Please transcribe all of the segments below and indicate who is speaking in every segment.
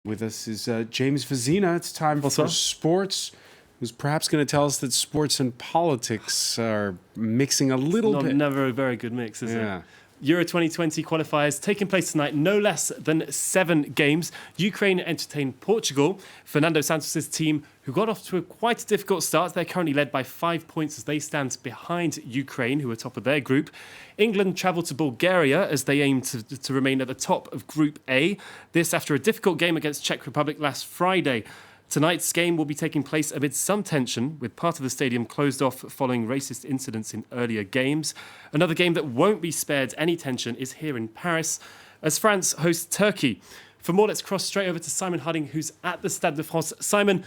Speaker 1: With us is James Vizina. It's time for sports. Who's perhaps going to tell us that sports and politics are mixing a little bit.
Speaker 2: Never a very good mix, is it? Euro 2020 qualifiers taking place tonight, no less than 7 games. Ukraine entertained Portugal. Fernando Santos' team, who got off to a quite difficult start, they're currently led by 5 points as they stand behind Ukraine, who are top of their group. England travelled to Bulgaria as they aim to remain at the top of Group A. This after a difficult game against Czech Republic last Friday. Tonight's game will be taking place amid some tension, with part of the stadium closed off following racist incidents in earlier games. Another game that won't be spared any tension is here in Paris, as France hosts Turkey. For more, let's cross straight over to Simon Harding, who's at the Stade de France. Simon,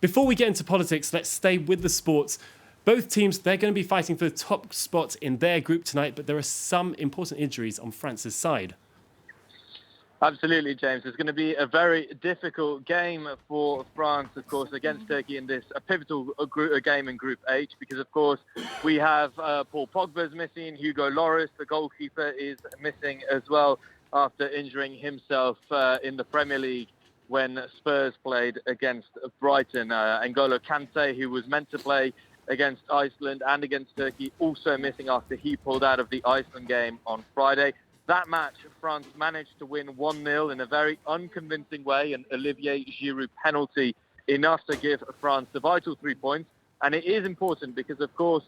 Speaker 2: before we get into politics, let's stay with the sports. Both teams, they're going to be fighting for the top spot in their group tonight, but there are some important injuries on France's side.
Speaker 3: Absolutely, James. It's going to be a very difficult game for France, of course, against Turkey in this pivotal game in Group H, because, of course, we have Paul Pogba's missing, Hugo Lloris, the goalkeeper, is missing as well after injuring himself in the Premier League when Spurs played against Brighton. N'Golo Kante, who was meant to play against Iceland and against Turkey, also missing after he pulled out of the Iceland game on Friday. That match, France managed to win 1-0 in a very unconvincing way, an Olivier Giroud penalty, enough to give France the vital 3 points. And it is important because, of course,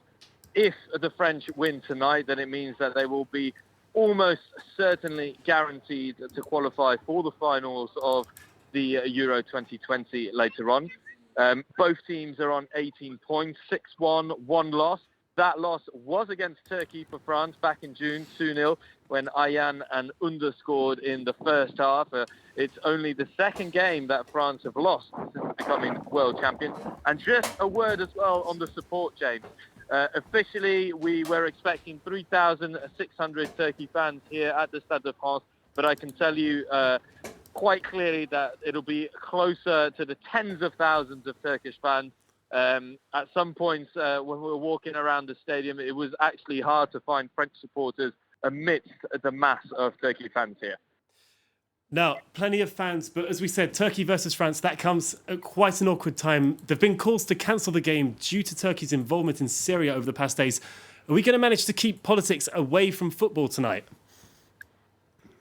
Speaker 3: if the French win tonight, then it means that they will be almost certainly guaranteed to qualify for the finals of the Euro 2020 later on. Both teams are on 18 points, 6-1, 1 loss. That loss was against Turkey for France back in June, 2-0, when Ayhan and Under scored in the first half. It's only the second game that France have lost since becoming world champions. And just a word as well on the support, James. Officially, we were expecting 3,600 Turkey fans here at the Stade de France, but I can tell you quite clearly that it'll be closer to the tens of thousands of Turkish fans. At some points when we were walking around the stadium, it was actually hard to find French supporters amidst the mass of Turkey fans here.
Speaker 2: Now, plenty of fans, but as we said, Turkey versus France, that comes at quite an awkward time. There have been calls to cancel the game due to Turkey's involvement in Syria over the past days. Are we going to manage to keep politics away from football tonight?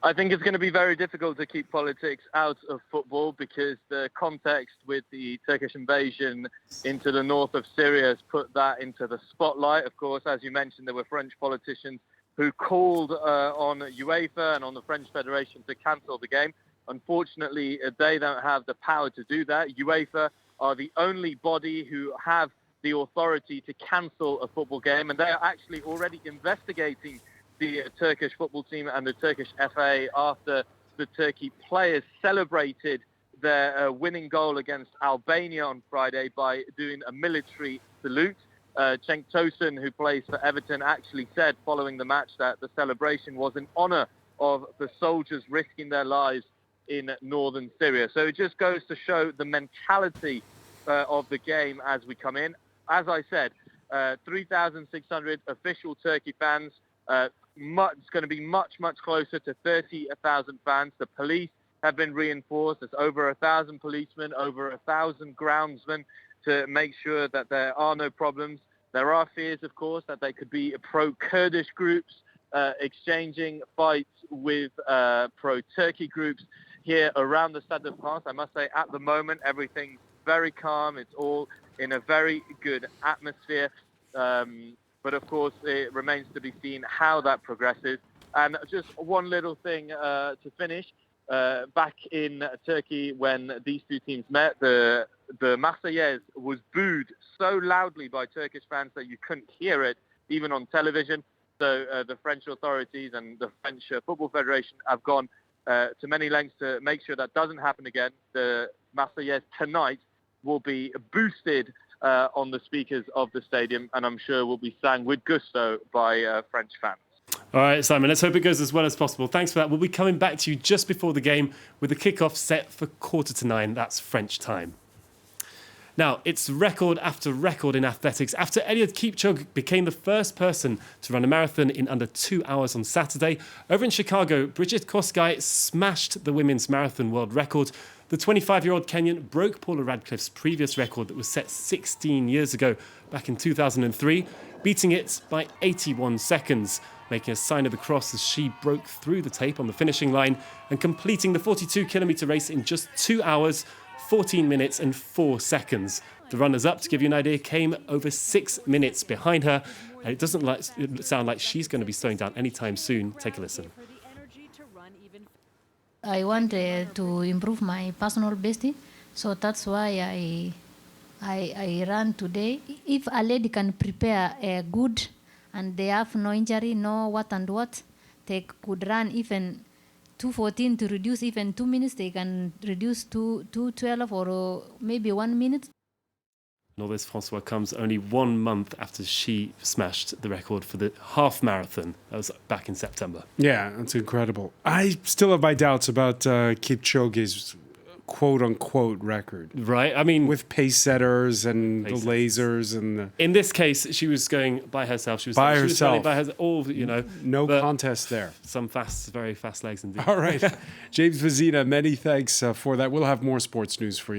Speaker 3: I think it's going to be very difficult to keep politics out of football because the context with the Turkish invasion into the north of Syria has put that into the spotlight. Of course, as you mentioned, there were French politicians who called on UEFA and on the French Federation to cancel the game. Unfortunately, they don't have the power to do that. UEFA are the only body who have the authority to cancel a football game, and they are actually already investigating the Turkish football team and the Turkish FA after the Turkey players celebrated their winning goal against Albania on Friday by doing a military salute. Cenk Tosun, who plays for Everton, actually said following the match that the celebration was in honour of the soldiers risking their lives in northern Syria. So it just goes to show the mentality of the game as we come in. As I said, 3,600 official Turkey fans. It's going to be much closer to 30,000 fans. The police have been reinforced. There's over 1,000 policemen, over 1,000 groundsmen to make sure that there are no problems. There are fears, of course, that they could be pro-Kurdish groups exchanging fights with pro-Turkey groups here around the Stade de France. I must say, at the moment, everything's very calm. It's all in a very good atmosphere. But of course, it remains to be seen how that progresses. And just one little thing to finish. Back in Turkey, when these two teams met, the Marseillaise was booed so loudly by Turkish fans that you couldn't hear it, even on television. So the French authorities and the French Football Federation have gone to many lengths to make sure that doesn't happen again. The Marseillaise tonight will be boosted on the speakers of the stadium, and I'm sure will be sang with gusto by French fans.
Speaker 2: All right, Simon, let's hope it goes as well as possible. Thanks for that. We'll be coming back to you just before the game with the kickoff set for 8:45. That's French time. Now, it's record after record in athletics after Eliud Kipchoge became the first person to run a marathon in under 2 hours on Saturday. Over in Chicago, Bridget Kosgei smashed the women's marathon world record. The 25-year-old Kenyan broke Paula Radcliffe's previous record that was set 16 years ago, back in 2003, beating it by 81 seconds, making a sign of the cross as she broke through the tape on the finishing line and completing the 42-kilometre race in just 2 hours, 14 minutes and 4 seconds. The runners-up, to give you an idea, came over 6 minutes behind her, and it doesn't sound like she's going to be slowing down anytime soon. Take a listen.
Speaker 4: I want to improve my personal best, so that's why I ran today. If a lady can prepare good and they have no injury, no what and what, they could run even 2:14 to reduce even 2 minutes. They can reduce to 2:12 or maybe 1 minute.
Speaker 2: And all this, Francois, comes only 1 month after she smashed the record for the half marathon. That was back in September.
Speaker 1: Yeah, that's incredible. I still have my doubts about Kipchoge's quote-unquote record.
Speaker 2: Right, I mean...
Speaker 1: With pace setters and
Speaker 2: Pace
Speaker 1: the lasers and the...
Speaker 2: In this case, she was going by herself. She was
Speaker 1: By
Speaker 2: she was running
Speaker 1: herself.
Speaker 2: by herself. All, you know.
Speaker 1: No
Speaker 2: but
Speaker 1: contest there.
Speaker 2: Some fast, very fast legs indeed.
Speaker 1: All right. James Vizina, many thanks for that. We'll have more sports news for you.